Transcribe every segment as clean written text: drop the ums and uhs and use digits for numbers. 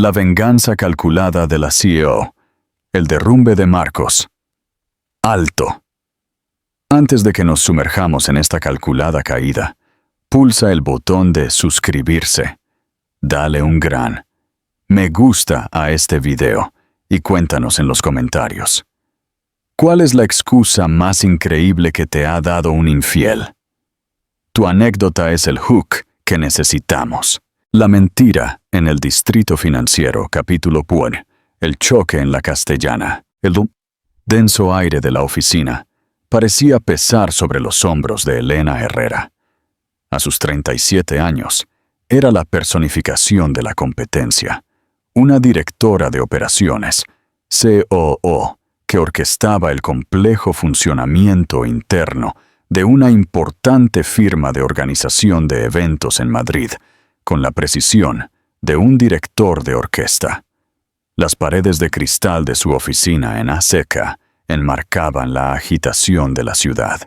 La venganza calculada de la CEO. El derrumbe de Marcos. Alto. Antes de que nos sumerjamos en esta calculada caída, pulsa el botón de suscribirse. Dale un gran me gusta a este video y cuéntanos en los comentarios. ¿Cuál es la excusa más increíble que te ha dado un infiel? Tu anécdota es el hook que necesitamos. La mentira en el Distrito Financiero, capítulo 1. El choque en la Castellana. El denso aire de la oficina parecía pesar sobre los hombros de Elena Herrera. A sus 37 años, era la personificación de la competencia, una directora de operaciones, COO, que orquestaba el complejo funcionamiento interno de una importante firma de organización de eventos en Madrid, con la precisión de un director de orquesta. Las paredes de cristal de su oficina en Aseca enmarcaban la agitación de la ciudad,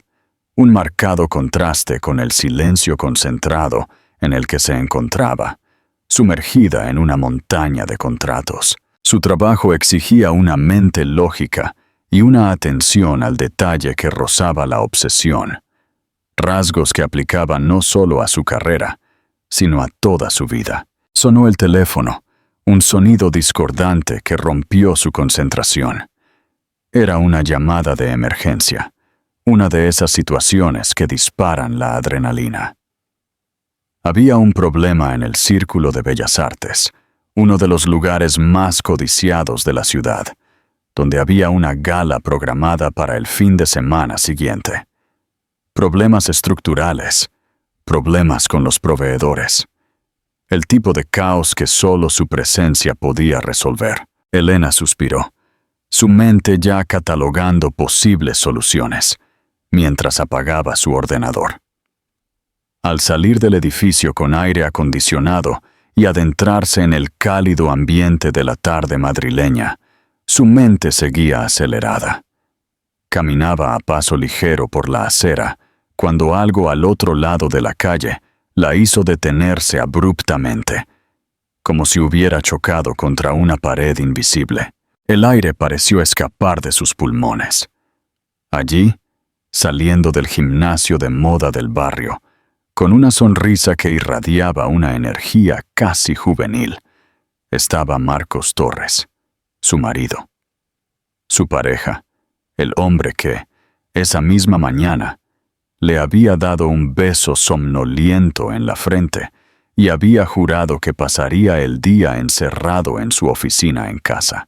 un marcado contraste con el silencio concentrado en el que se encontraba, sumergida en una montaña de contratos. Su trabajo exigía una mente lógica y una atención al detalle que rozaba la obsesión, rasgos que aplicaba no solo a su carrera, sino a toda su vida. Sonó el teléfono, un sonido discordante que rompió su concentración. Era una llamada de emergencia, una de esas situaciones que disparan la adrenalina. Había un problema en el Círculo de Bellas Artes, uno de los lugares más codiciados de la ciudad, donde había una gala programada para el fin de semana siguiente. Problemas estructurales, problemas con los proveedores. El tipo de caos que solo su presencia podía resolver. Elena suspiró, su mente ya catalogando posibles soluciones, mientras apagaba su ordenador. Al salir del edificio con aire acondicionado y adentrarse en el cálido ambiente de la tarde madrileña, su mente seguía acelerada. Caminaba a paso ligero por la acera, cuando algo al otro lado de la calle la hizo detenerse abruptamente, como si hubiera chocado contra una pared invisible. El aire pareció escapar de sus pulmones. Allí, saliendo del gimnasio de moda del barrio, con una sonrisa que irradiaba una energía casi juvenil, estaba Marcos Torres, su marido. Su pareja, el hombre que, esa misma mañana, le había dado un beso somnoliento en la frente y había jurado que pasaría el día encerrado en su oficina en casa,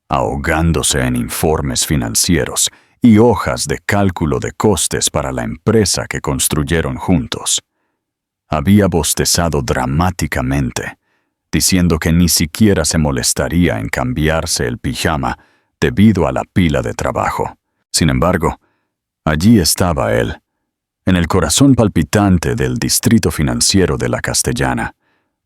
ahogándose en informes financieros y hojas de cálculo de costes para la empresa que construyeron juntos. Había bostezado dramáticamente, diciendo que ni siquiera se molestaría en cambiarse el pijama debido a la pila de trabajo. Sin embargo, allí estaba él, en el corazón palpitante del Distrito Financiero de la Castellana,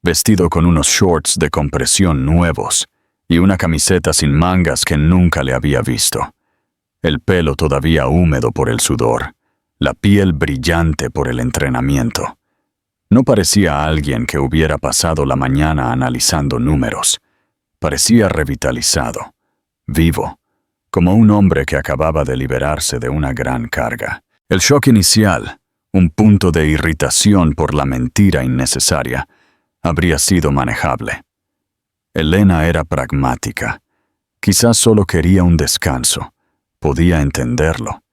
vestido con unos shorts de compresión nuevos y una camiseta sin mangas que nunca le había visto. El pelo todavía húmedo por el sudor, la piel brillante por el entrenamiento. No parecía alguien que hubiera pasado la mañana analizando números. Parecía revitalizado, vivo, como un hombre que acababa de liberarse de una gran carga. El shock inicial, un punto de irritación por la mentira innecesaria, habría sido manejable. Elena era pragmática. Quizás solo quería un descanso. Podía entenderlo.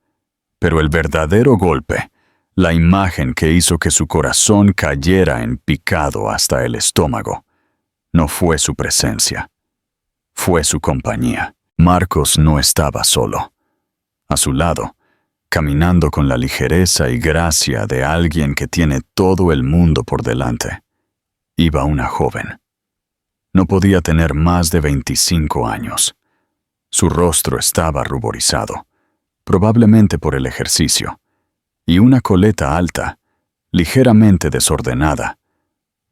Pero el verdadero golpe, la imagen que hizo que su corazón cayera en picado hasta el estómago, no fue su presencia. Fue su compañía. Marcos no estaba solo. A su lado, caminando con la ligereza y gracia de alguien que tiene todo el mundo por delante, iba una joven. No podía tener más de 25 años. Su rostro estaba ruborizado, probablemente por el ejercicio, y una coleta alta, ligeramente desordenada,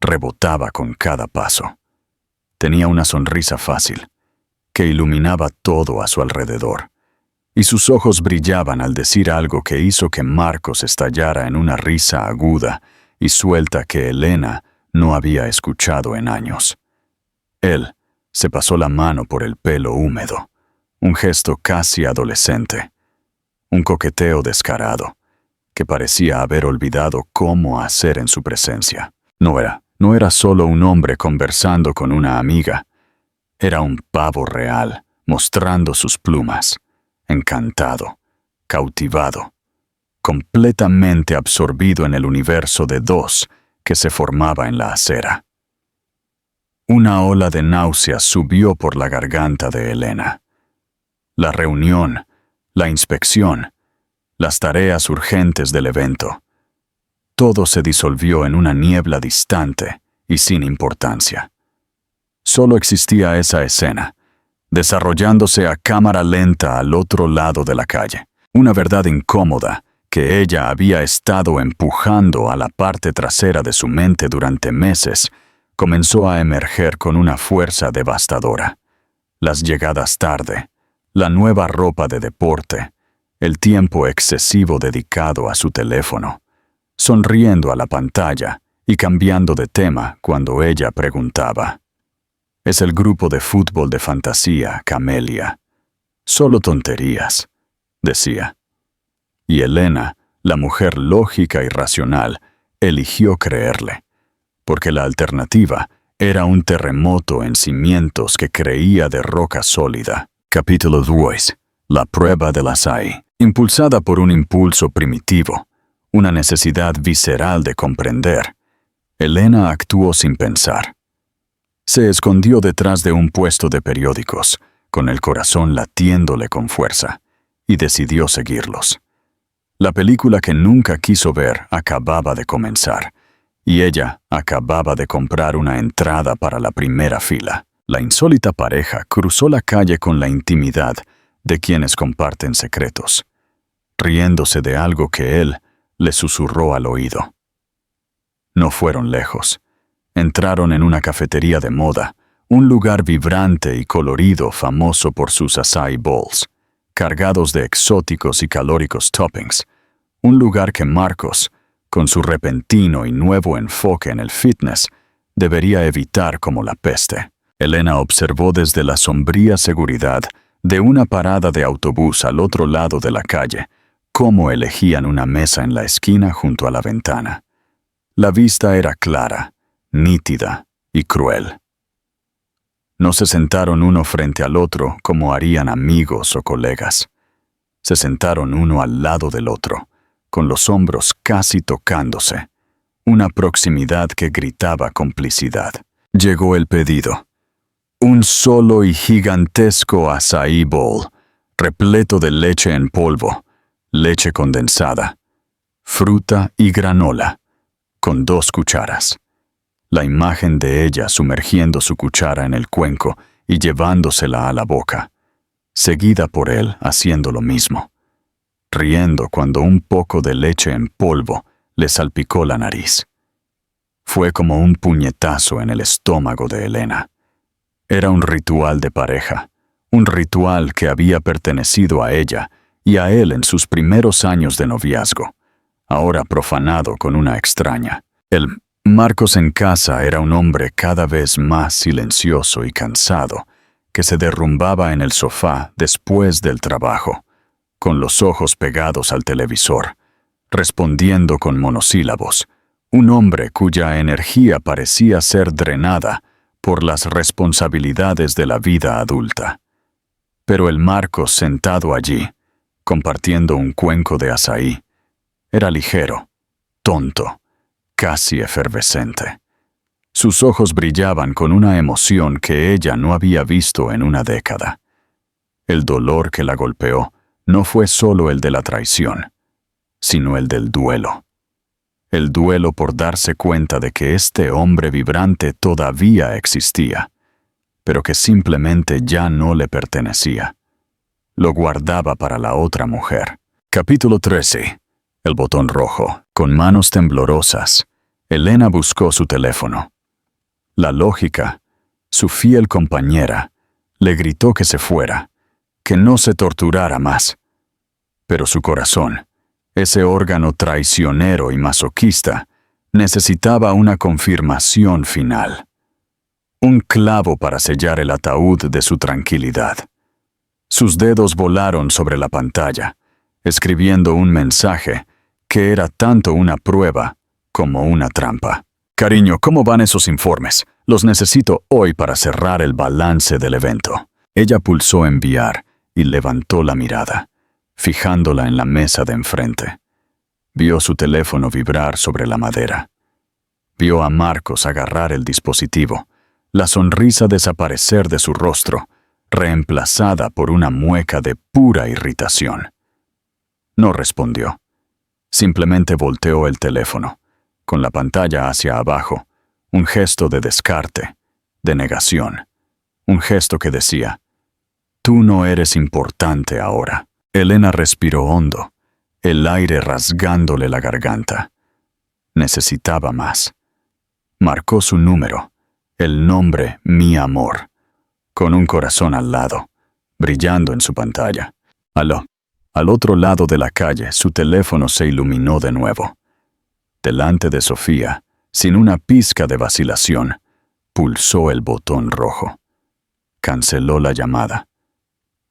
rebotaba con cada paso. Tenía una sonrisa fácil, que iluminaba todo a su alrededor, y sus ojos brillaban al decir algo que hizo que Marcos estallara en una risa aguda y suelta que Elena no había escuchado en años. Él Se pasó la mano por el pelo húmedo, un gesto casi adolescente, un coqueteo descarado, que parecía haber olvidado cómo hacer en su presencia. No era solo un hombre conversando con una amiga, era un pavo real, mostrando sus plumas, encantado, cautivado, completamente absorbido en el universo de dos que se formaba en la acera. Una ola de náuseas subió por la garganta de Elena. La reunión, la inspección, las tareas urgentes del evento. Todo se disolvió en una niebla distante y sin importancia. Solo existía esa escena, desarrollándose a cámara lenta al otro lado de la calle. Una verdad incómoda que ella había estado empujando a la parte trasera de su mente durante meses comenzó a emerger con una fuerza devastadora. Las llegadas tarde, la nueva ropa de deporte, el tiempo excesivo dedicado a su teléfono, sonriendo a la pantalla y cambiando de tema cuando ella preguntaba. Es el grupo de fútbol de fantasía, Camelia. Solo tonterías, decía. Y Elena, la mujer lógica y racional, eligió creerle, porque la alternativa era un terremoto en cimientos que creía de roca sólida. Capítulo 2. La prueba del açaí. Impulsada por un impulso primitivo, una necesidad visceral de comprender, Elena actuó sin pensar. Se escondió detrás de un puesto de periódicos, con el corazón latiéndole con fuerza, y decidió seguirlos. La película que nunca quiso ver acababa de comenzar, y ella acababa de comprar una entrada para la primera fila. La insólita pareja cruzó la calle con la intimidad de quienes comparten secretos, riéndose de algo que él le susurró al oído. No fueron lejos. Entraron en una cafetería de moda, un lugar vibrante y colorido famoso por sus acai bowls, cargados de exóticos y calóricos toppings, un lugar que Marcos, con su repentino y nuevo enfoque en el fitness, debería evitar como la peste. Elena observó desde la sombría seguridad de una parada de autobús al otro lado de la calle cómo elegían una mesa en la esquina junto a la ventana. La vista era clara, nítida y cruel. No se sentaron uno frente al otro como harían amigos o colegas. Se sentaron uno al lado del otro, con los hombros casi tocándose, una proximidad que gritaba complicidad. Llegó el pedido. Un solo y gigantesco açaí bowl, repleto de leche en polvo, leche condensada, fruta y granola, con 2 cucharas. La imagen de ella sumergiendo su cuchara en el cuenco y llevándosela a la boca, seguida por él haciendo lo mismo, riendo cuando un poco de leche en polvo le salpicó la nariz. Fue como un puñetazo en el estómago de Elena. Era un ritual de pareja, un ritual que había pertenecido a ella y a él en sus primeros años de noviazgo, ahora profanado con una extraña. El Marcos en casa era un hombre cada vez más silencioso y cansado, que se derrumbaba en el sofá después del trabajo, con los ojos pegados al televisor, respondiendo con monosílabos, un hombre cuya energía parecía ser drenada por las responsabilidades de la vida adulta. Pero el Marcos sentado allí, compartiendo un cuenco de açaí, era ligero, tonto, casi efervescente. Sus ojos brillaban con una emoción que ella no había visto en una década. El dolor que la golpeó no fue solo el de la traición, sino el del duelo. El duelo por darse cuenta de que este hombre vibrante todavía existía, pero que simplemente ya no le pertenecía. Lo guardaba para la otra mujer. Capítulo 13. El botón rojo. Con manos temblorosas, Elena buscó su teléfono. La lógica, su fiel compañera, le gritó que se fuera, que no se torturara más. Pero su corazón, ese órgano traicionero y masoquista, necesitaba una confirmación final. un clavo para sellar el ataúd de su tranquilidad. Sus dedos volaron sobre la pantalla, escribiendo un mensaje que era tanto una prueba como una trampa. Cariño, ¿cómo van esos informes? Los necesito hoy para cerrar el balance del evento. Ella pulsó enviar y levantó la mirada, fijándola en la mesa de enfrente. Vio su teléfono vibrar sobre la madera. Vio a Marcos agarrar el dispositivo, la sonrisa desaparecer de su rostro, reemplazada por una mueca de pura irritación. No respondió. Simplemente volteó el teléfono, con la pantalla hacia abajo, un gesto de descarte, de negación, un gesto que decía, «Tú no eres importante ahora». Elena respiró hondo, el aire rasgándole la garganta. Necesitaba más. Marcó su número, el nombre Mi Amor, con un corazón al lado, brillando en su pantalla. Aló. Al otro lado de la calle, su teléfono se iluminó de nuevo. Delante de Sofía, sin una pizca de vacilación, pulsó el botón rojo. Canceló la llamada.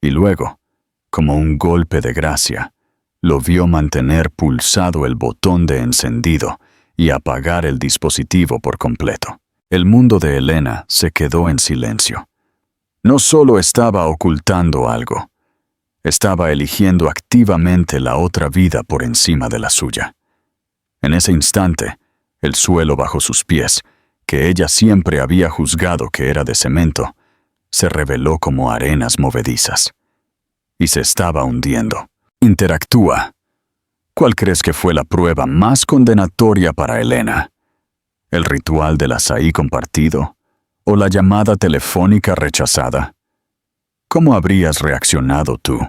Y luego, como un golpe de gracia, lo vio mantener pulsado el botón de encendido y apagar el dispositivo por completo. El mundo de Elena se quedó en silencio. No solo estaba ocultando algo, estaba eligiendo activamente la otra vida por encima de la suya. En ese instante, el suelo bajo sus pies, que ella siempre había juzgado que era de cemento, se reveló como arenas movedizas. Y se estaba hundiendo. Interactúa. ¿Cuál crees que fue la prueba más condenatoria para Elena? ¿El ritual del azaí compartido? ¿O la llamada telefónica rechazada? ¿Cómo habrías reaccionado tú?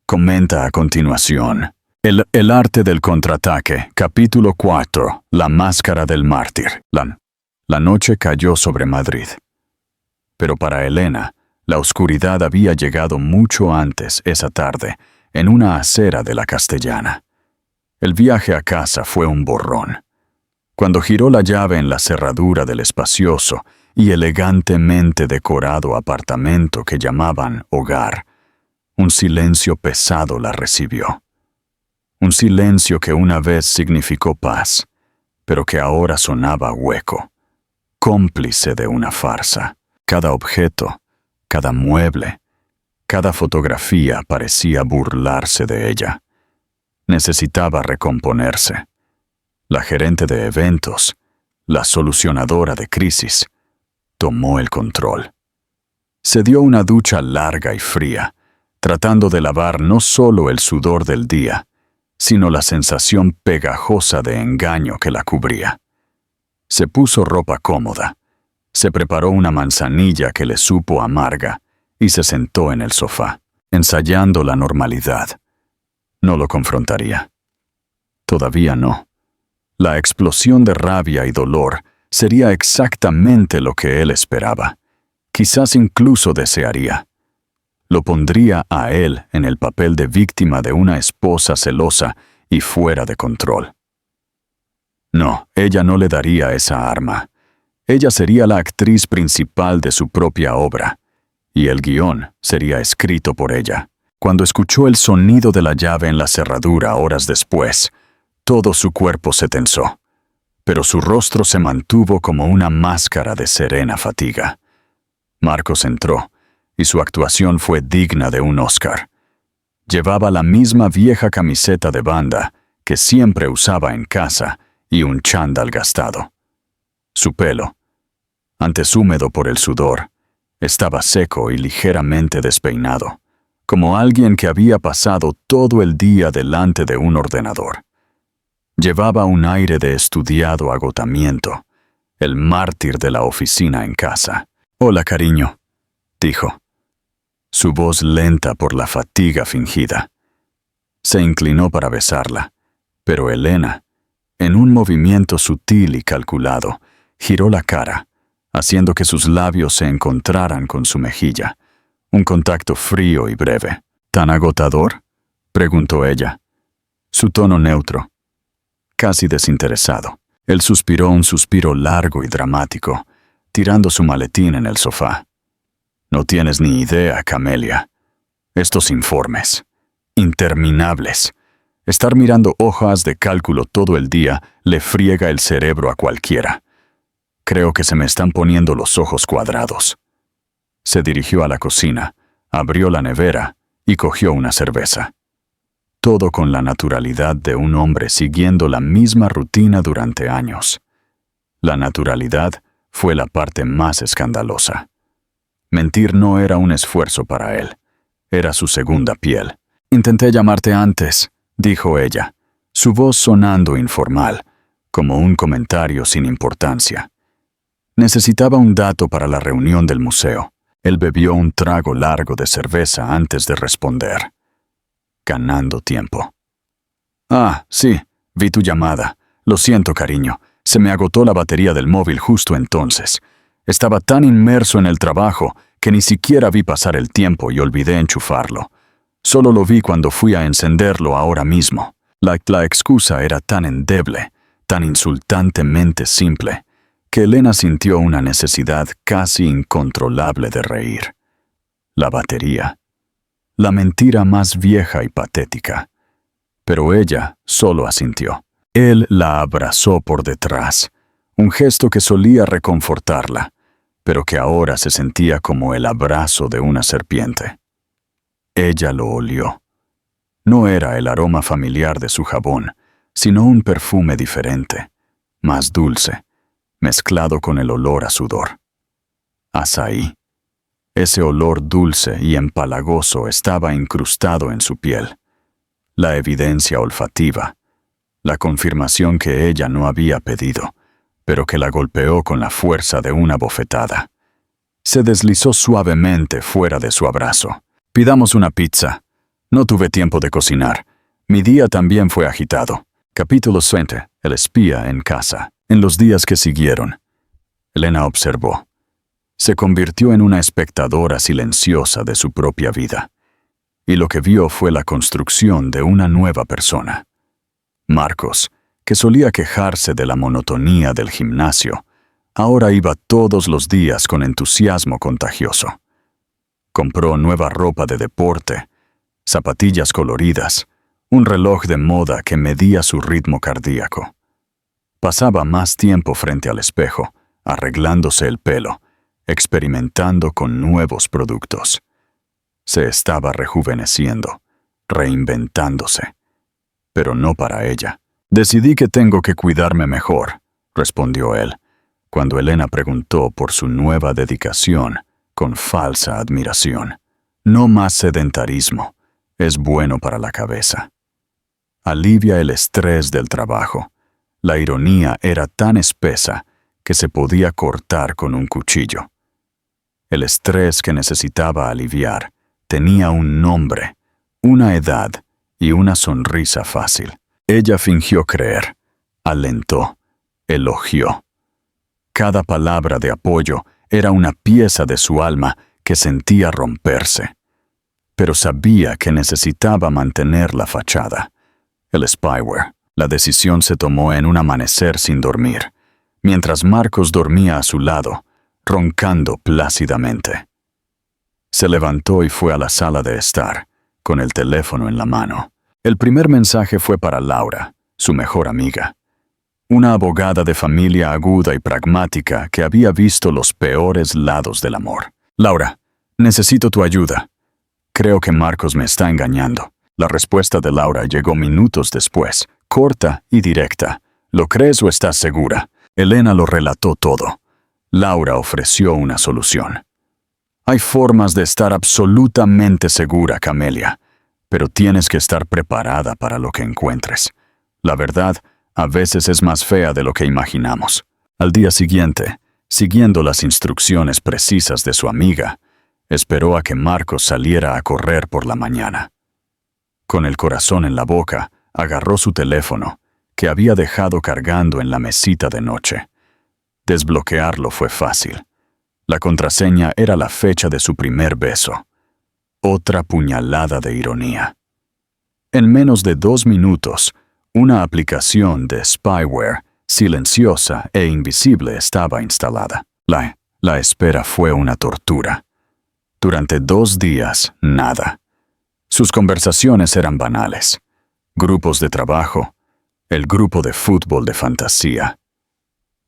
Comenta a continuación. El arte del contraataque, capítulo 4, La máscara del mártir. La noche cayó sobre Madrid. Pero para Elena, la oscuridad había llegado mucho antes esa tarde, en una acera de la Castellana. El viaje a casa fue un borrón. Cuando giró la llave en la cerradura del espacioso y elegantemente decorado apartamento que llamaban hogar, un silencio pesado la recibió. Un silencio que una vez significó paz, pero que ahora sonaba hueco, cómplice de una farsa. Cada objeto, cada mueble, cada fotografía parecía burlarse de ella. Necesitaba recomponerse. La gerente de eventos, la solucionadora de crisis, tomó el control. Se dio una ducha larga y fría, tratando de lavar no solo el sudor del día, sino la sensación pegajosa de engaño que la cubría. Se puso ropa cómoda, se preparó una manzanilla que le supo amarga y se sentó en el sofá, ensayando la normalidad. No lo confrontaría. Todavía no. La explosión de rabia y dolor sería exactamente lo que él esperaba. Quizás incluso desearía. Lo pondría a él en el papel de víctima de una esposa celosa y fuera de control. No, ella no le daría esa arma. Ella sería la actriz principal de su propia obra, y el guión sería escrito por ella. Cuando escuchó el sonido de la llave en la cerradura horas después, todo su cuerpo se tensó, pero su rostro se mantuvo como una máscara de serena fatiga. Marcos entró, y su actuación fue digna de un Oscar. Llevaba la misma vieja camiseta de banda que siempre usaba en casa y un chándal gastado. Su pelo, antes húmedo por el sudor, estaba seco y ligeramente despeinado, como alguien que había pasado todo el día delante de un ordenador. Llevaba un aire de estudiado agotamiento, el mártir de la oficina en casa. «Hola, cariño», dijo. Su voz lenta por la fatiga fingida. Se inclinó para besarla, pero Elena, en un movimiento sutil y calculado, giró la cara, haciendo que sus labios se encontraran con su mejilla. Un contacto frío y breve. «¿Tan agotador?», preguntó ella. Su tono neutro, casi desinteresado. Él suspiró un suspiro largo y dramático, estirando su maletín en el sofá. No tienes ni idea, Camelia. Estos informes, interminables. Estar mirando hojas de cálculo todo el día le friega el cerebro a cualquiera. Creo que se me están poniendo los ojos cuadrados. Se dirigió a la cocina, abrió la nevera y cogió una cerveza. Todo con la naturalidad de un hombre siguiendo la misma rutina durante años. La naturalidad fue la parte más escandalosa. Mentir no era un esfuerzo para él. Era su segunda piel. «Intenté llamarte antes», dijo ella, su voz sonando informal, como un comentario sin importancia. Necesitaba un dato para la reunión del museo. Él bebió un trago largo de cerveza antes de responder. Ganando tiempo. «Ah, sí, vi tu llamada. Lo siento, cariño. Se me agotó la batería del móvil justo entonces. Estaba tan inmerso en el trabajo que ni siquiera vi pasar el tiempo y olvidé enchufarlo. Solo lo vi cuando fui a encenderlo ahora mismo». La excusa era tan endeble, tan insultantemente simple, que Elena sintió una necesidad casi incontrolable de reír. La batería. La mentira más vieja y patética. Pero ella solo asintió. Él la abrazó por detrás, un gesto que solía reconfortarla, pero que ahora se sentía como el abrazo de una serpiente. Ella lo olió. No era el aroma familiar de su jabón, sino un perfume diferente, más dulce, mezclado con el olor a sudor. Azaí. Ese olor dulce y empalagoso estaba incrustado en su piel. La evidencia olfativa, la confirmación que ella no había pedido, pero que la golpeó con la fuerza de una bofetada. Se deslizó suavemente fuera de su abrazo. «Pidamos una pizza. No tuve tiempo de cocinar. Mi día también fue agitado». Capítulo 20. El espía en casa. En los días que siguieron, Elena observó. Se convirtió en una espectadora silenciosa de su propia vida. Y lo que vio fue la construcción de una nueva persona. Marcos, que solía quejarse de la monotonía del gimnasio, ahora iba todos los días con entusiasmo contagioso. Compró nueva ropa de deporte, zapatillas coloridas, un reloj de moda que medía su ritmo cardíaco. Pasaba más tiempo frente al espejo, arreglándose el pelo, experimentando con nuevos productos. Se estaba rejuveneciendo, reinventándose. Pero no para ella. «Decidí que tengo que cuidarme mejor», respondió él, cuando Elena preguntó por su nueva dedicación con falsa admiración. «No más sedentarismo. Es bueno para la cabeza. Alivia el estrés del trabajo». La ironía era tan espesa que se podía cortar con un cuchillo. El estrés que necesitaba aliviar tenía un nombre, una edad y una sonrisa fácil. Ella fingió creer, alentó, elogió. Cada palabra de apoyo era una pieza de su alma que sentía romperse. Pero sabía que necesitaba mantener la fachada. El spyware. La decisión se tomó en un amanecer sin dormir, mientras Marcos dormía a su lado, roncando plácidamente. Se levantó y fue a la sala de estar, con el teléfono en la mano. El primer mensaje fue para Laura, su mejor amiga. Una abogada de familia aguda y pragmática que había visto los peores lados del amor. «Laura, necesito tu ayuda. Creo que Marcos me está engañando». La respuesta de Laura llegó minutos después, corta y directa. «¿Lo crees o estás segura?» Elena lo relató todo. Laura ofreció una solución. «Hay formas de estar absolutamente segura, Camelia, pero tienes que estar preparada para lo que encuentres. La verdad, a veces es más fea de lo que imaginamos». Al día siguiente, siguiendo las instrucciones precisas de su amiga, esperó a que Marcos saliera a correr por la mañana. Con el corazón en la boca, agarró su teléfono, que había dejado cargando en la mesita de noche. Desbloquearlo fue fácil. La contraseña era la fecha de su primer beso. Otra puñalada de ironía. En menos de 2 minutos, una aplicación de spyware silenciosa e invisible estaba instalada. La espera fue una tortura. Durante 2 días, nada. Sus conversaciones eran banales. Grupos de trabajo, el grupo de fútbol de fantasía.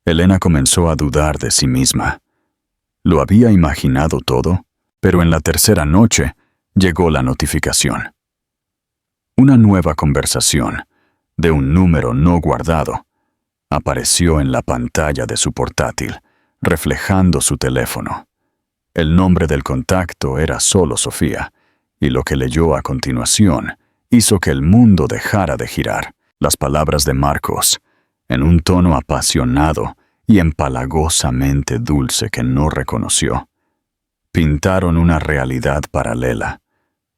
Elena comenzó a dudar de sí misma. ¿Lo había imaginado todo? Pero en la tercera noche llegó la notificación. Una nueva conversación, de un número no guardado, apareció en la pantalla de su portátil, reflejando su teléfono. El nombre del contacto era solo Sofía, y lo que leyó a continuación hizo que el mundo dejara de girar. Las palabras de Marcos, en un tono apasionado y empalagosamente dulce que no reconoció, pintaron una realidad paralela,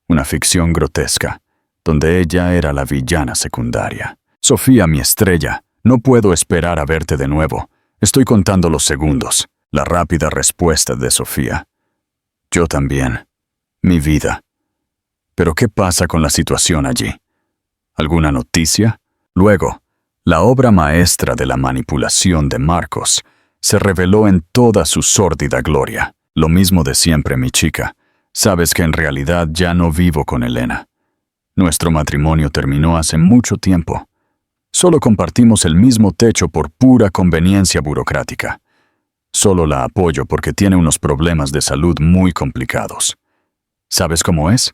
una ficción grotesca, donde ella era la villana secundaria. Sofía, mi estrella, no puedo esperar a verte de nuevo. Estoy contando los segundos. La rápida respuesta de Sofía. Yo también. Mi vida. Pero ¿qué pasa con la situación allí? ¿Alguna noticia? Luego, la obra maestra de la manipulación de Marcos se reveló en toda su sórdida gloria. Lo mismo de siempre, mi chica. Sabes que en realidad ya no vivo con Elena. Nuestro matrimonio terminó hace mucho tiempo. Solo compartimos el mismo techo por pura conveniencia burocrática. Solo la apoyo porque tiene unos problemas de salud muy complicados. ¿Sabes cómo es?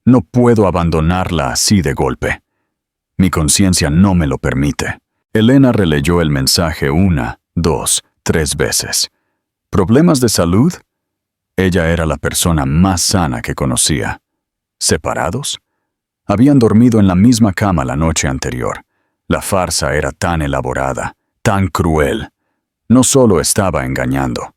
No puedo abandonarla así de golpe. Mi conciencia no me lo permite. Elena releyó el mensaje 1, 2, 3 veces. ¿Problemas de salud? Ella era la persona más sana que conocía. ¿Separados? Habían dormido en la misma cama la noche anterior. La farsa era tan elaborada, tan cruel. No solo estaba engañando,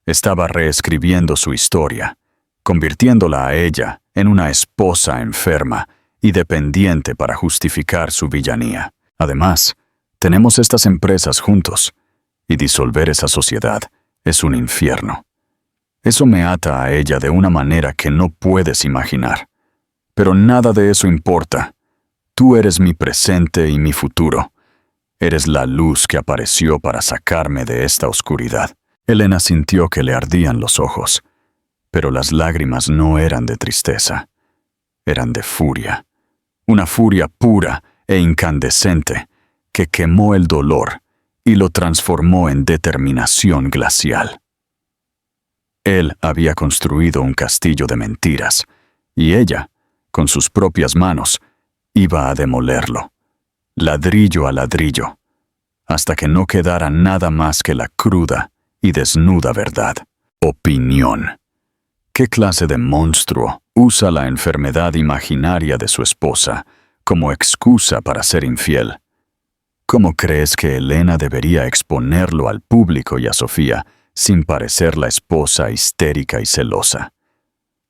estaba reescribiendo su historia, convirtiéndola a ella en una esposa enferma y dependiente para justificar su villanía. Además, tenemos estas empresas juntos, y disolver esa sociedad es un infierno. Eso me ata a ella de una manera que no puedes imaginar. Pero nada de eso importa. Tú eres mi presente y mi futuro. Eres la luz que apareció para sacarme de esta oscuridad. Elena sintió que le ardían los ojos, pero las lágrimas no eran de tristeza, eran de furia. Una furia pura e incandescente que quemó el dolor y lo transformó en determinación glacial. Él había construido un castillo de mentiras, y ella, con sus propias manos, iba a demolerlo, ladrillo a ladrillo, hasta que no quedara nada más que la cruda y desnuda verdad. Opinión. ¿Qué clase de monstruo usa la enfermedad imaginaria de su esposa como excusa para ser infiel? ¿Cómo crees que Elena debería exponerlo al público y a Sofía sin parecer la esposa histérica y celosa?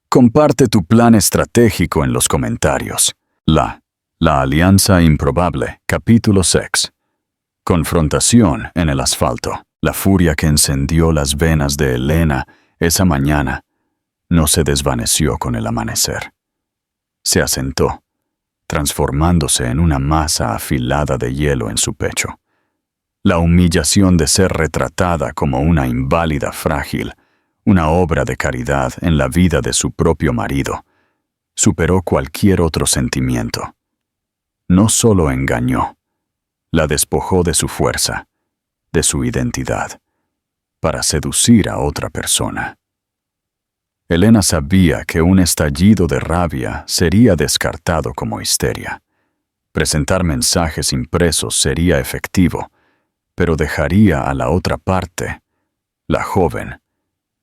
Comparte tu plan estratégico en los comentarios. La alianza improbable, capítulo 6. Confrontación en el asfalto. La furia que encendió las venas de Elena esa mañana no se desvaneció con el amanecer. Se asentó, transformándose en una masa afilada de hielo en su pecho. La humillación de ser retratada como una inválida frágil, una obra de caridad en la vida de su propio marido, superó cualquier otro sentimiento. No solo engañó, la despojó de su fuerza, de su identidad, para seducir a otra persona. Elena sabía que un estallido de rabia sería descartado como histeria. Presentar mensajes impresos sería efectivo, pero dejaría a la otra parte, la joven,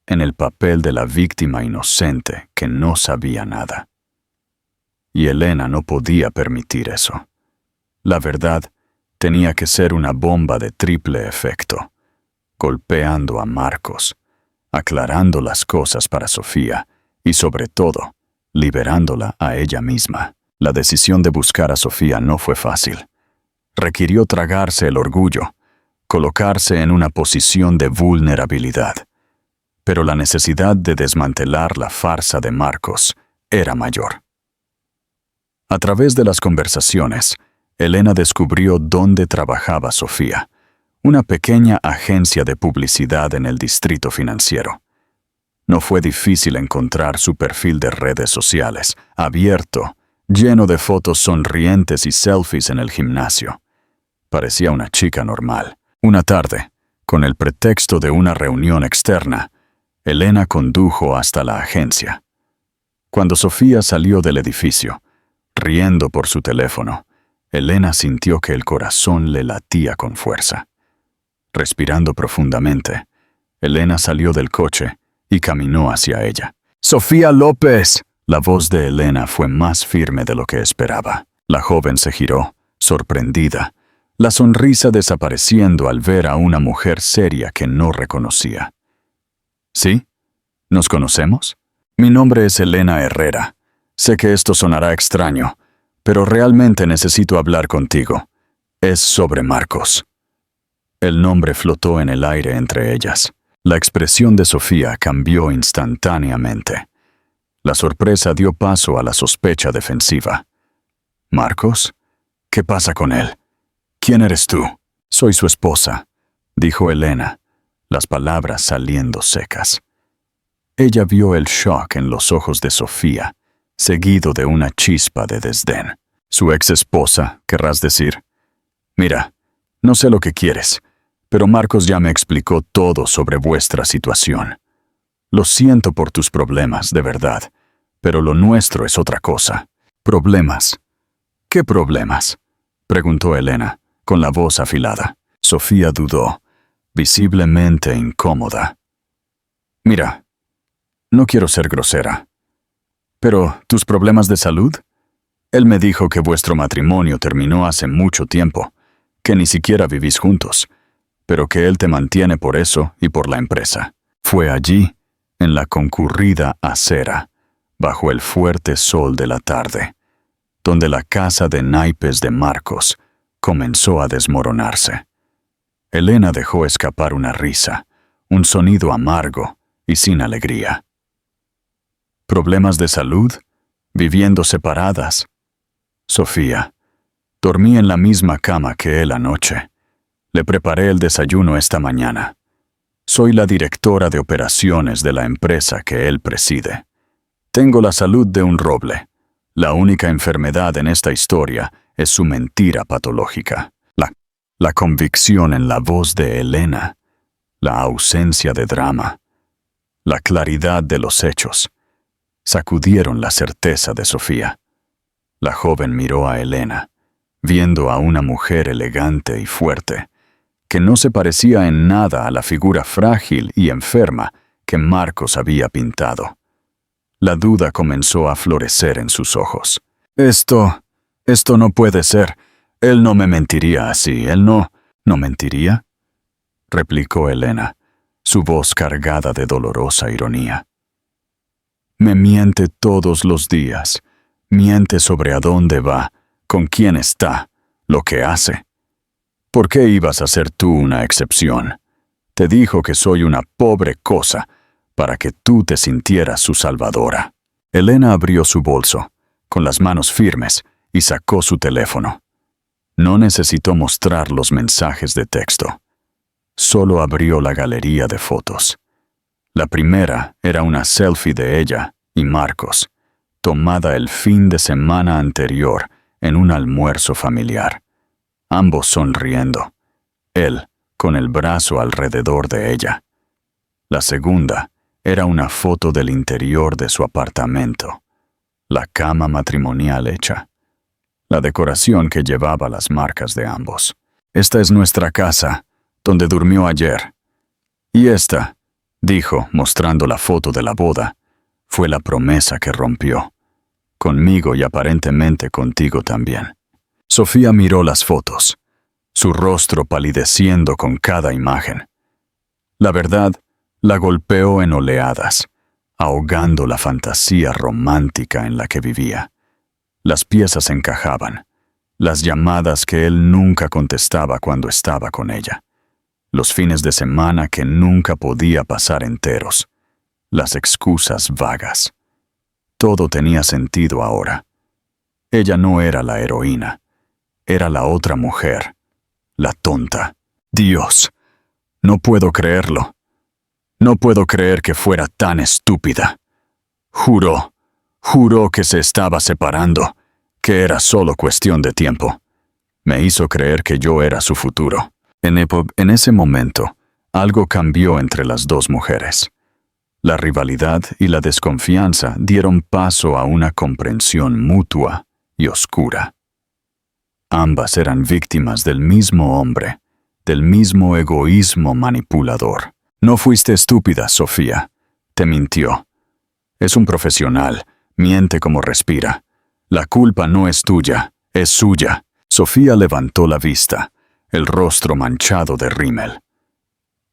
en el papel de la víctima inocente que no sabía nada. Y Elena no podía permitir eso. La verdad tenía que ser una bomba de triple efecto, golpeando a Marcos, aclarando las cosas para Sofía y, sobre todo, liberándola a ella misma. La decisión de buscar a Sofía no fue fácil. Requirió tragarse el orgullo, colocarse en una posición de vulnerabilidad. Pero la necesidad de desmantelar la farsa de Marcos era mayor. A través de las conversaciones, Elena descubrió dónde trabajaba Sofía, una pequeña agencia de publicidad en el distrito financiero. No fue difícil encontrar su perfil de redes sociales, abierto, lleno de fotos sonrientes y selfies en el gimnasio. Parecía una chica normal. Una tarde, con el pretexto de una reunión externa, Elena condujo hasta la agencia. Cuando Sofía salió del edificio, riendo por su teléfono, Elena sintió que el corazón le latía con fuerza. Respirando profundamente, Elena salió del coche y caminó hacia ella. ¡Sofía López! La voz de Elena fue más firme de lo que esperaba. La joven se giró, sorprendida, la sonrisa desapareciendo al ver a una mujer seria que no reconocía. ¿Sí? ¿Nos conocemos? Mi nombre es Elena Herrera. Sé que esto sonará extraño, pero realmente necesito hablar contigo. Es sobre Marcos. El nombre flotó en el aire entre ellas. La expresión de Sofía cambió instantáneamente. La sorpresa dio paso a la sospecha defensiva. ¿Marcos? ¿Qué pasa con él? ¿Quién eres tú? Soy su esposa, dijo Elena, las palabras saliendo secas. Ella vio el shock en los ojos de Sofía, seguido de una chispa de desdén. Su ex esposa, querrás decir. Mira, no sé lo que quieres, pero Marcos ya me explicó todo sobre vuestra situación. Lo siento por tus problemas, de verdad, pero lo nuestro es otra cosa. ¿Problemas? ¿Qué problemas?, preguntó Elena, con la voz afilada. Sofía dudó, visiblemente incómoda. Mira, no quiero ser grosera, pero ¿tus problemas de salud? Él me dijo que vuestro matrimonio terminó hace mucho tiempo, que ni siquiera vivís juntos, pero que él te mantiene por eso y por la empresa. Fue allí, en la concurrida acera, bajo el fuerte sol de la tarde, donde la casa de naipes de Marcos comenzó a desmoronarse. Elena dejó escapar una risa, un sonido amargo y sin alegría. ¿Problemas de salud? ¿Viviendo separadas? Sofía, dormí en la misma cama que él anoche. Le preparé el desayuno esta mañana. Soy la directora de operaciones de la empresa que él preside. Tengo la salud de un roble. La única enfermedad en esta historia es su mentira patológica. La convicción en la voz de Elena, la ausencia de drama, la claridad de los hechos, sacudieron la certeza de Sofía. La joven miró a Elena, viendo a una mujer elegante y fuerte, que no se parecía en nada a la figura frágil y enferma que Marcos había pintado. La duda comenzó a florecer en sus ojos. Esto no puede ser. Él no me mentiría así. ¿Él no mentiría?, replicó Elena, su voz cargada de dolorosa ironía. Me miente todos los días. Miente sobre a dónde va, con quién está, lo que hace. ¿Por qué ibas a ser tú una excepción? Te dijo que soy una pobre cosa, para que tú te sintieras su salvadora. Elena abrió su bolso, con las manos firmes, y sacó su teléfono. No necesitó mostrar los mensajes de texto. Solo abrió la galería de fotos. La primera era una selfie de ella y Marcos, tomada el fin de semana anterior en un almuerzo familiar. Ambos sonriendo, él con el brazo alrededor de ella. La segunda era una foto del interior de su apartamento, la cama matrimonial hecha, la decoración que llevaba las marcas de ambos. Esta es nuestra casa, donde durmió ayer. Y esta, dijo, mostrando la foto de la boda, fue la promesa que rompió. Conmigo y aparentemente contigo también. Sofía miró las fotos, su rostro palideciendo con cada imagen. La verdad, la golpeó en oleadas, ahogando la fantasía romántica en la que vivía. Las piezas encajaban, las llamadas que él nunca contestaba cuando estaba con ella, los fines de semana que nunca podía pasar enteros, las excusas vagas. Todo tenía sentido ahora. Ella no era la heroína, era la otra mujer, la tonta. Dios, no puedo creerlo. No puedo creer que fuera tan estúpida. Juró que se estaba separando, que era solo cuestión de tiempo. Me hizo creer que yo era su futuro. En ese momento, algo cambió entre las dos mujeres. La rivalidad y la desconfianza dieron paso a una comprensión mutua y oscura. Ambas eran víctimas del mismo hombre, del mismo egoísmo manipulador. No fuiste estúpida, Sofía. Te mintió. Es un profesional, miente como respira. La culpa no es tuya, es suya. Sofía levantó la vista, el rostro manchado de rímel.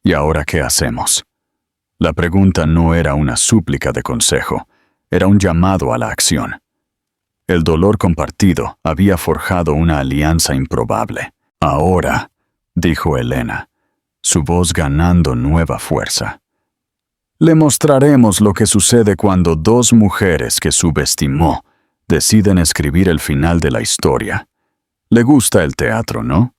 ¿Y ahora qué hacemos? La pregunta no era una súplica de consejo, era un llamado a la acción. El dolor compartido había forjado una alianza improbable. Ahora, dijo Elena, su voz ganando nueva fuerza. Le mostraremos lo que sucede cuando dos mujeres que subestimó deciden escribir el final de la historia. Le gusta el teatro, ¿no?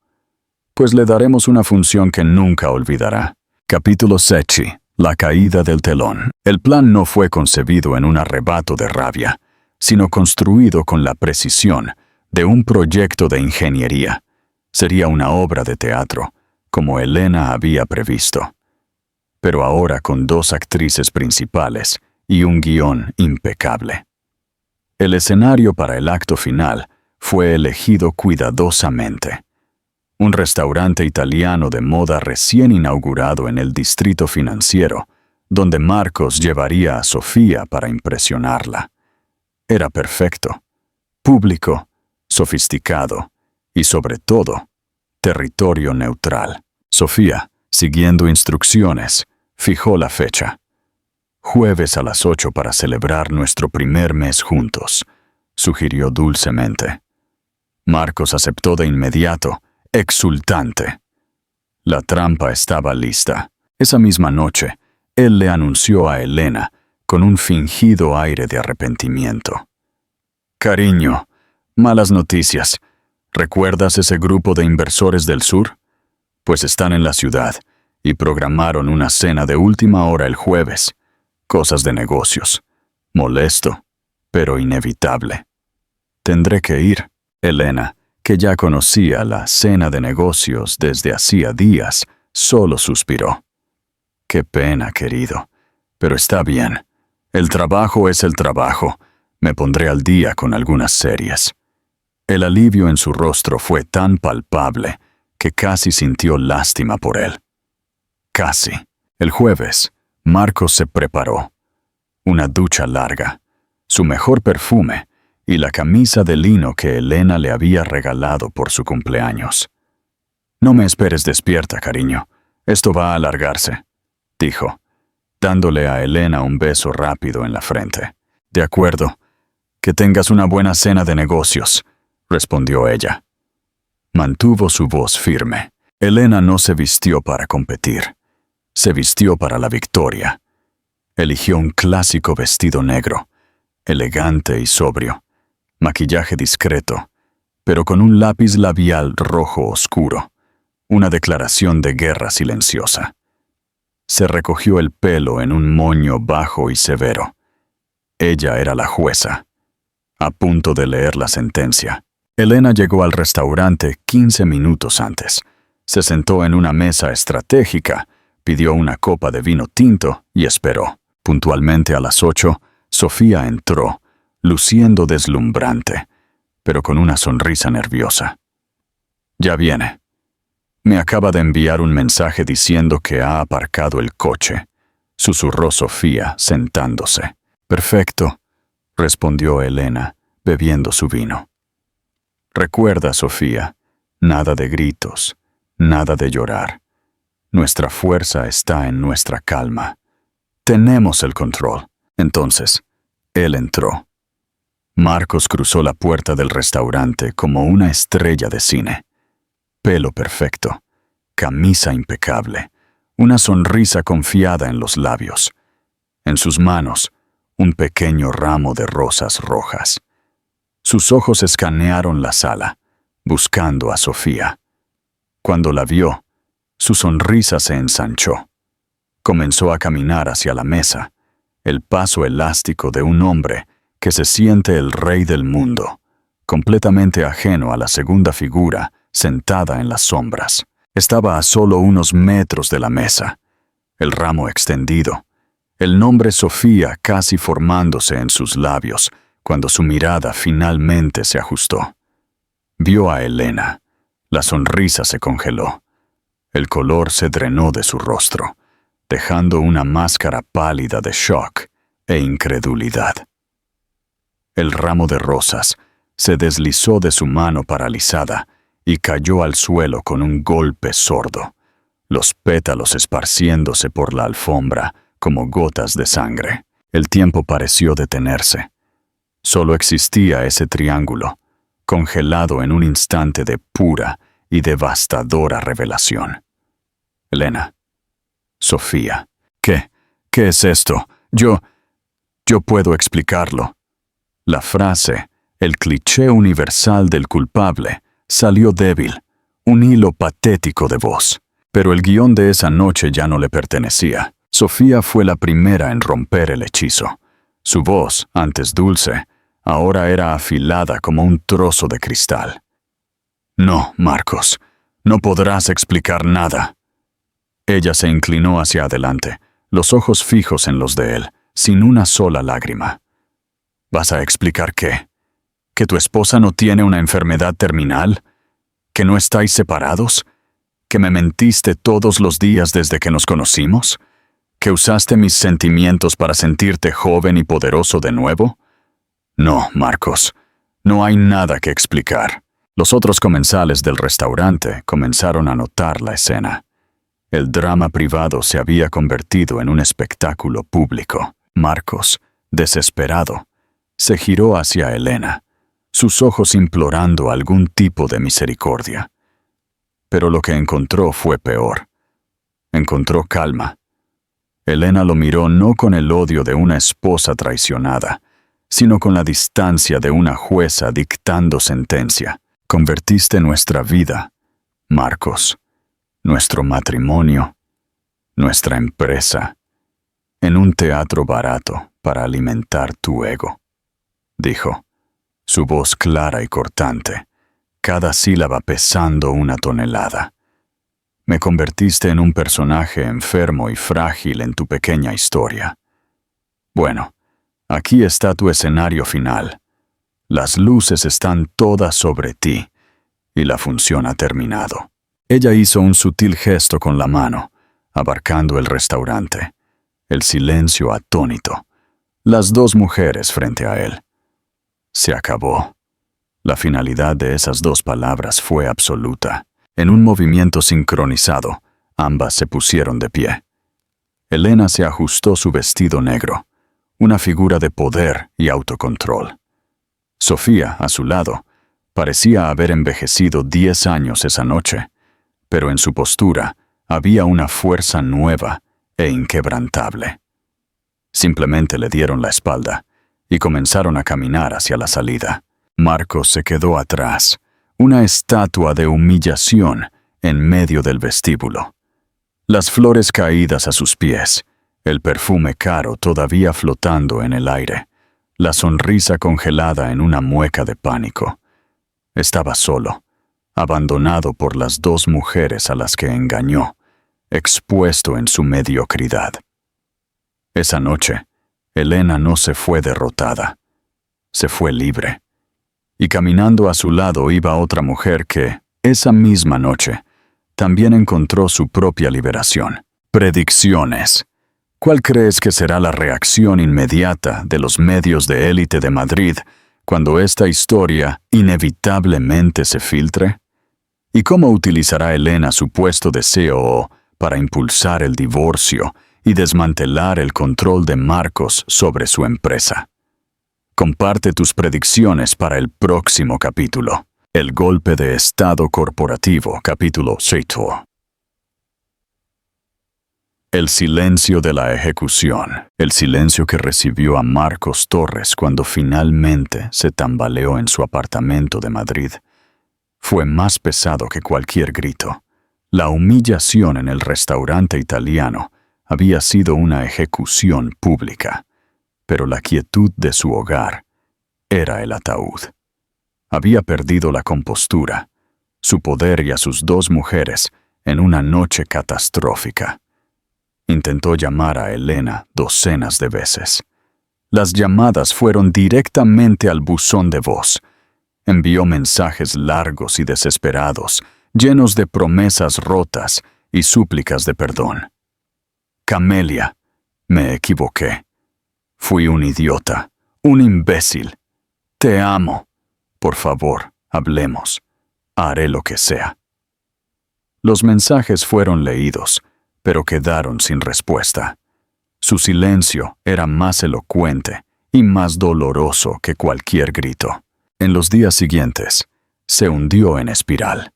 Pues le daremos una función que nunca olvidará. Capítulo 7. La caída del telón. El plan no fue concebido en un arrebato de rabia, sino construido con la precisión de un proyecto de ingeniería. Sería una obra de teatro, como Elena había previsto. Pero ahora con dos actrices principales y un guión impecable. El escenario para el acto final fue elegido cuidadosamente. Un restaurante italiano de moda recién inaugurado en el distrito financiero, donde Marcos llevaría a Sofía para impresionarla. Era perfecto, público, sofisticado y, sobre todo, territorio neutral. Sofía, siguiendo instrucciones, fijó la fecha. Jueves a las 8 para celebrar nuestro primer mes juntos, sugirió dulcemente. Marcos aceptó de inmediato, exultante. La trampa estaba lista. Esa misma noche, él le anunció a Elena, con un fingido aire de arrepentimiento. Cariño, malas noticias. ¿Recuerdas ese grupo de inversores del sur? Pues están en la ciudad y programaron una cena de última hora el jueves. Cosas de negocios. Molesto, pero inevitable. Tendré que ir. Elena, que ya conocía la cena de negocios desde hacía días, solo suspiró. Qué pena, querido, pero está bien. El trabajo es el trabajo. Me pondré al día con algunas series. El alivio en su rostro fue tan palpable que casi sintió lástima por él. Casi. El jueves, Marcos se preparó. Una ducha larga, su mejor perfume y la camisa de lino que Elena le había regalado por su cumpleaños. No me esperes despierta, cariño. Esto va a alargarse, dijo, dándole a Elena un beso rápido en la frente. De acuerdo. Que tengas una buena cena de negocios, respondió ella. Mantuvo su voz firme. Elena no se vistió para competir. Se vistió para la victoria. Eligió un clásico vestido negro, elegante y sobrio, maquillaje discreto, pero con un lápiz labial rojo oscuro, una declaración de guerra silenciosa. Se recogió el pelo en un moño bajo y severo. Ella era la jueza, a punto de leer la sentencia. Elena llegó al restaurante 15 minutos antes. Se sentó en una mesa estratégica, pidió una copa de vino tinto y esperó. Puntualmente a las 8, Sofía entró, luciendo deslumbrante, pero con una sonrisa nerviosa. Ya viene. Me acaba de enviar un mensaje diciendo que ha aparcado el coche, susurró Sofía, sentándose. Perfecto, respondió Elena, bebiendo su vino. Recuerda, Sofía, nada de gritos, nada de llorar. Nuestra fuerza está en nuestra calma. Tenemos el control. Entonces, él entró. Marcos cruzó la puerta del restaurante como una estrella de cine. Pelo perfecto, camisa impecable, una sonrisa confiada en los labios. En sus manos, un pequeño ramo de rosas rojas. Sus ojos escanearon la sala, buscando a Sofía. Cuando la vio, Su sonrisa se ensanchó. Comenzó a caminar hacia la mesa, el paso elástico de un hombre que se siente el rey del mundo, completamente ajeno a la segunda figura sentada en las sombras. Estaba a solo unos metros de la mesa, el ramo extendido, el nombre Sofía casi formándose en sus labios cuando su mirada finalmente se ajustó. Vio a Elena. La sonrisa se congeló. El color se drenó de su rostro, dejando una máscara pálida de shock e incredulidad. El ramo de rosas se deslizó de su mano paralizada y cayó al suelo con un golpe sordo, los pétalos esparciéndose por la alfombra como gotas de sangre. El tiempo pareció detenerse. Solo existía ese triángulo, congelado en un instante de pura y devastadora revelación. Elena. Sofía. ¿Qué es esto? Yo puedo explicarlo. La frase, el cliché universal del culpable, salió débil, un hilo patético de voz. Pero el guión de esa noche ya no le pertenecía. Sofía fue la primera en romper el hechizo. Su voz, antes dulce, ahora era afilada como un trozo de cristal. No, Marcos, no podrás explicar nada. Ella se inclinó hacia adelante, los ojos fijos en los de él, sin una sola lágrima. ¿Vas a explicar qué? ¿Que tu esposa no tiene una enfermedad terminal? ¿Que no estáis separados? ¿Que me mentiste todos los días desde que nos conocimos? ¿Que usaste mis sentimientos para sentirte joven y poderoso de nuevo? No, Marcos, no hay nada que explicar. Los otros comensales del restaurante comenzaron a notar la escena. El drama privado se había convertido en un espectáculo público. Marcos, desesperado, se giró hacia Elena, sus ojos implorando algún tipo de misericordia. Pero lo que encontró fue peor. Encontró calma. Elena lo miró no con el odio de una esposa traicionada, sino con la distancia de una jueza dictando sentencia. Convertiste nuestra vida, Marcos, nuestro matrimonio, nuestra empresa, en un teatro barato para alimentar tu ego, dijo, su voz clara y cortante, cada sílaba pesando una tonelada. Me convertiste en un personaje enfermo y frágil en tu pequeña historia. Bueno, aquí está tu escenario final. Las luces están todas sobre ti, y la función ha terminado. Ella hizo un sutil gesto con la mano, abarcando el restaurante. El silencio atónito. Las dos mujeres frente a él. Se acabó. La finalidad de esas dos palabras fue absoluta. En un movimiento sincronizado, ambas se pusieron de pie. Elena se ajustó su vestido negro, una figura de poder y autocontrol. Sofía, a su lado, parecía haber envejecido 10 años esa noche, pero en su postura había una fuerza nueva e inquebrantable. Simplemente le dieron la espalda y comenzaron a caminar hacia la salida. Marcos se quedó atrás, una estatua de humillación en medio del vestíbulo. Las flores caídas a sus pies, el perfume caro todavía flotando en el aire, la sonrisa congelada en una mueca de pánico. Estaba solo, abandonado por las dos mujeres a las que engañó, expuesto en su mediocridad. Esa noche, Elena no se fue derrotada, se fue libre. Y caminando a su lado iba otra mujer que, esa misma noche, también encontró su propia liberación. Predicciones. ¿Cuál crees que será la reacción inmediata de los medios de élite de Madrid cuando esta historia inevitablemente se filtre? ¿Y cómo utilizará Elena su puesto de COO para impulsar el divorcio y desmantelar el control de Marcos sobre su empresa? Comparte tus predicciones para el próximo capítulo. El golpe de estado corporativo, capítulo 6. El silencio de la ejecución. El silencio que recibió a Marcos Torres cuando finalmente se tambaleó en su apartamento de Madrid fue más pesado que cualquier grito, La humillación en el restaurante italiano había sido una ejecución pública, pero la quietud de su hogar era el ataúd. Había perdido la compostura, su poder y a sus dos mujeres en una noche catastrófica. Intentó llamar a Elena docenas de veces. Las llamadas fueron directamente al buzón de voz. Envió mensajes largos y desesperados, llenos de promesas rotas y súplicas de perdón. Camelia, me equivoqué. Fui un idiota, un imbécil. Te amo. Por favor, hablemos. Haré lo que sea. Los mensajes fueron leídos, pero quedaron sin respuesta. Su silencio era más elocuente y más doloroso que cualquier grito. En los días siguientes, se hundió en espiral.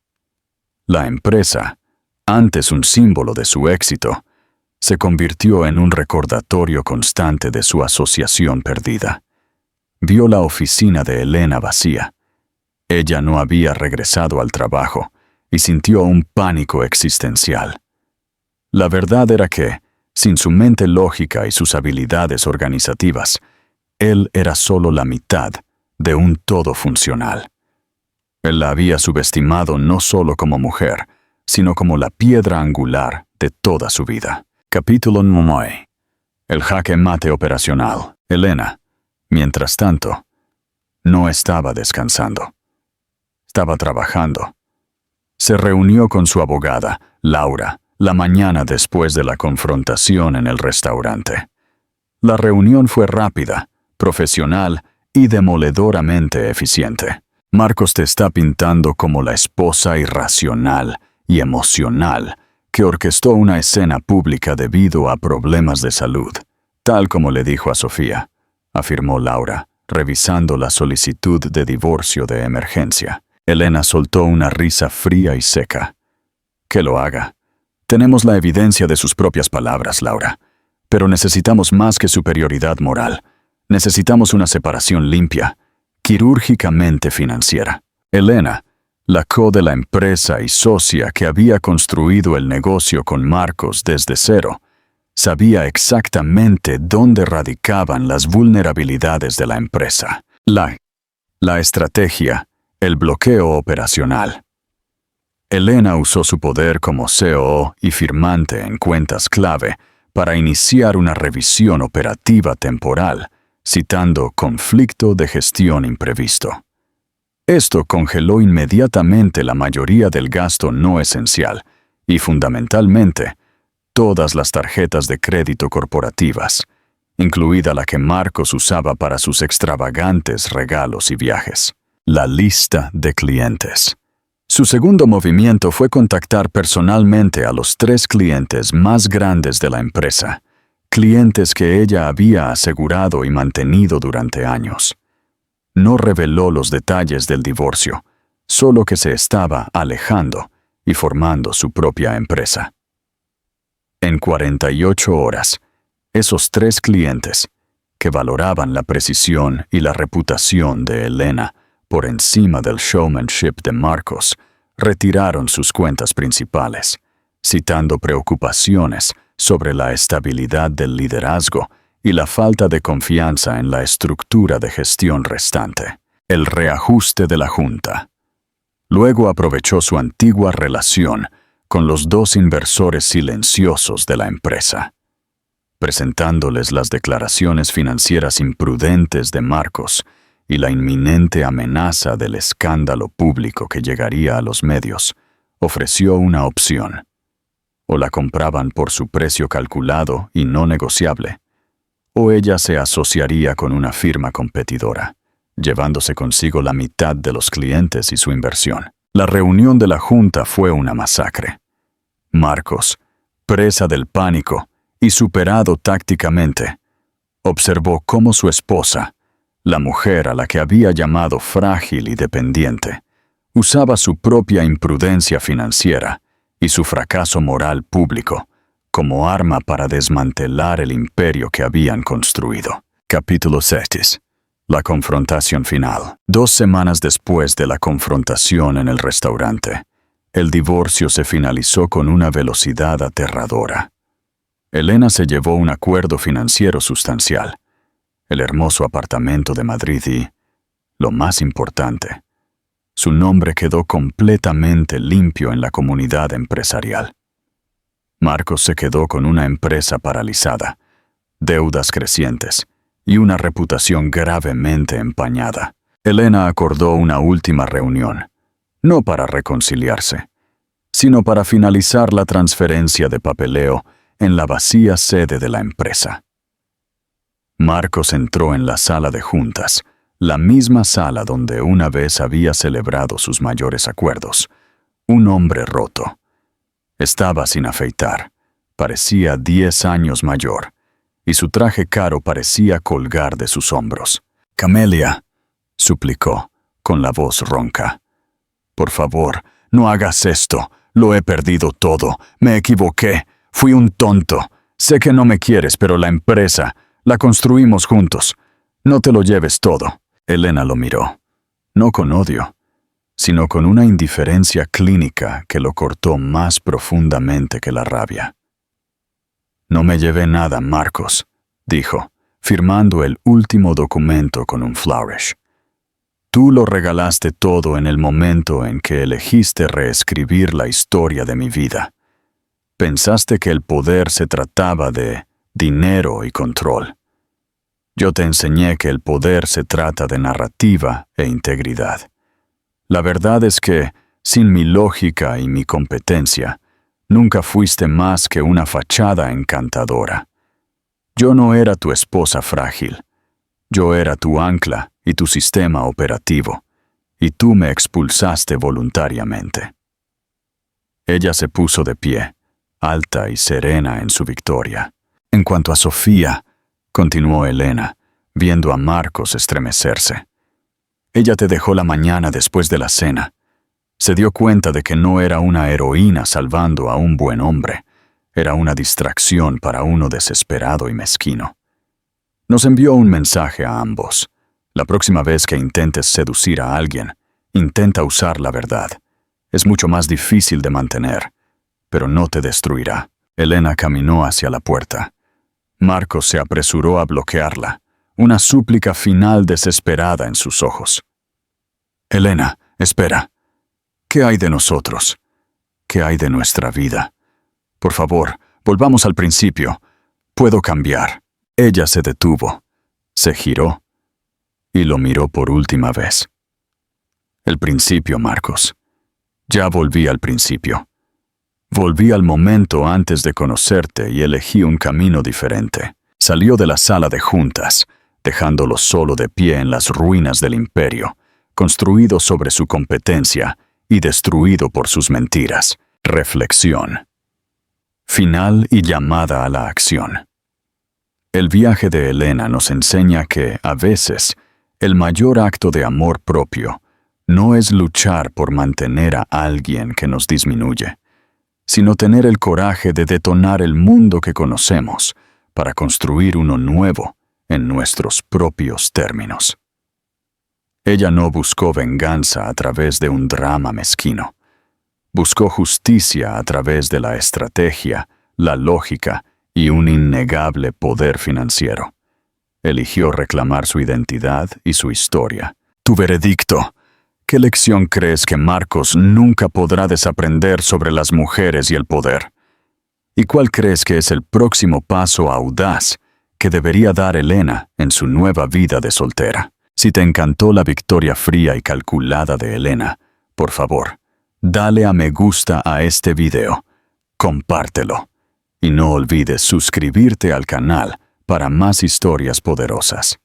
La empresa, antes un símbolo de su éxito, se convirtió en un recordatorio constante de su asociación perdida. Vio la oficina de Elena vacía. Ella no había regresado al trabajo y sintió un pánico existencial. La verdad era que, sin su mente lógica y sus habilidades organizativas, él era solo la mitad de un todo funcional. Él la había subestimado no solo como mujer, sino como la piedra angular de toda su vida. Capítulo 9. El jaque mate operacional. Elena, mientras tanto, no estaba descansando. Estaba trabajando. Se reunió con su abogada, Laura, la mañana después de la confrontación en el restaurante. La reunión fue rápida, profesional y demoledoramente eficiente. Marcos te está pintando como la esposa irracional y emocional que orquestó una escena pública debido a problemas de salud, tal como le dijo a Sofía, afirmó Laura, revisando la solicitud de divorcio de emergencia. Elena soltó una risa fría y seca. Que lo haga. Tenemos la evidencia de sus propias palabras, Laura, pero necesitamos más que superioridad moral. Necesitamos una separación limpia, quirúrgicamente financiera. Elena, la co de la empresa y socia que había construido el negocio con Marcos desde cero, sabía exactamente dónde radicaban las vulnerabilidades de la empresa. La estrategia, el bloqueo operacional. Elena usó su poder como COO y firmante en cuentas clave para iniciar una revisión operativa temporal, citando conflicto de gestión imprevisto. Esto congeló inmediatamente la mayoría del gasto no esencial y, fundamentalmente, todas las tarjetas de crédito corporativas, incluida la que Marcos usaba para sus extravagantes regalos y viajes. La lista de clientes. Su segundo movimiento fue contactar personalmente a los 3 clientes más grandes de la empresa, clientes que ella había asegurado y mantenido durante años. No reveló los detalles del divorcio, solo que se estaba alejando y formando su propia empresa. En 48 horas, esos 3 clientes, que valoraban la precisión y la reputación de Elena por encima del showmanship de Marcos, retiraron sus cuentas principales, citando preocupaciones sobre la estabilidad del liderazgo y la falta de confianza en la estructura de gestión restante. El reajuste de la junta. Luego aprovechó su antigua relación con los 2 inversores silenciosos de la empresa, presentándoles las declaraciones financieras imprudentes de Marcos y la inminente amenaza del escándalo público que llegaría a los medios. Ofreció una opción. O la compraban por su precio calculado y no negociable, o ella se asociaría con una firma competidora, llevándose consigo la mitad de los clientes y su inversión. La reunión de la junta fue una masacre. Marcos, presa del pánico y superado tácticamente, observó cómo su esposa, la mujer a la que había llamado frágil y dependiente, usaba su propia imprudencia financiera y su fracaso moral público como arma para desmantelar el imperio que habían construido. Capítulo 6. La confrontación final. 2 semanas después de la confrontación en el restaurante, El divorcio se finalizó con una velocidad aterradora. Elena se llevó un acuerdo financiero sustancial, el hermoso apartamento de Madrid y, lo más importante, su nombre quedó completamente limpio en la comunidad empresarial. Marcos se quedó con una empresa paralizada, deudas crecientes y una reputación gravemente empañada. Elena acordó una última reunión, no para reconciliarse, sino para finalizar la transferencia de papeleo en la vacía sede de la empresa. Marcos entró en la sala de juntas, la misma sala donde una vez había celebrado sus mayores acuerdos. Un hombre roto. Estaba sin afeitar, parecía 10 años mayor, y su traje caro parecía colgar de sus hombros. «Camelia», suplicó, con la voz ronca. «Por favor, no hagas esto. Lo he perdido todo. Me equivoqué. Fui un tonto. Sé que no me quieres, pero la empresa, la construimos juntos. No te lo lleves todo». Elena lo miró, no con odio, sino con una indiferencia clínica que lo cortó más profundamente que la rabia. «No me llevé nada, Marcos», dijo, firmando el último documento con un flourish. «Tú lo regalaste todo en el momento en que elegiste reescribir la historia de mi vida. Pensaste que el poder se trataba de dinero y control. Yo te enseñé que el poder se trata de narrativa e integridad. La verdad es que, sin mi lógica y mi competencia, nunca fuiste más que una fachada encantadora. Yo no era tu esposa frágil. Yo era tu ancla y tu sistema operativo, y tú me expulsaste voluntariamente». Ella se puso de pie, alta y serena en su victoria. «En cuanto a Sofía», continuó Elena, viendo a Marcos estremecerse. «Ella te dejó la mañana después de la cena. Se dio cuenta de que no era una heroína salvando a un buen hombre. Era una distracción para uno desesperado y mezquino. Nos envió un mensaje a ambos. La próxima vez que intentes seducir a alguien, intenta usar la verdad. Es mucho más difícil de mantener, pero no te destruirá». Elena caminó hacia la puerta. Marcos se apresuró a bloquearla, una súplica final desesperada en sus ojos. «Elena, espera. ¿Qué hay de nosotros? ¿Qué hay de nuestra vida? Por favor, volvamos al principio. Puedo cambiar». Ella se detuvo, se giró y lo miró por última vez. «El principio, Marcos. Ya volví al principio. Volví al momento antes de conocerte y elegí un camino diferente». Salió de la sala de juntas, dejándolo solo de pie en las ruinas del imperio, construido sobre su competencia y destruido por sus mentiras. Reflexión. Final y llamada a la acción. El viaje de Elena nos enseña que, a veces, el mayor acto de amor propio no es luchar por mantener a alguien que nos disminuye, sino tener el coraje de detonar el mundo que conocemos para construir uno nuevo en nuestros propios términos. Ella no buscó venganza a través de un drama mezquino. Buscó justicia a través de la estrategia, la lógica y un innegable poder financiero. Eligió reclamar su identidad y su historia. Tu veredicto. ¿Qué lección crees que Marcos nunca podrá desaprender sobre las mujeres y el poder? ¿Y cuál crees que es el próximo paso audaz que debería dar Elena en su nueva vida de soltera? Si te encantó la victoria fría y calculada de Elena, por favor, dale a me gusta a este video, compártelo y no olvides suscribirte al canal para más historias poderosas.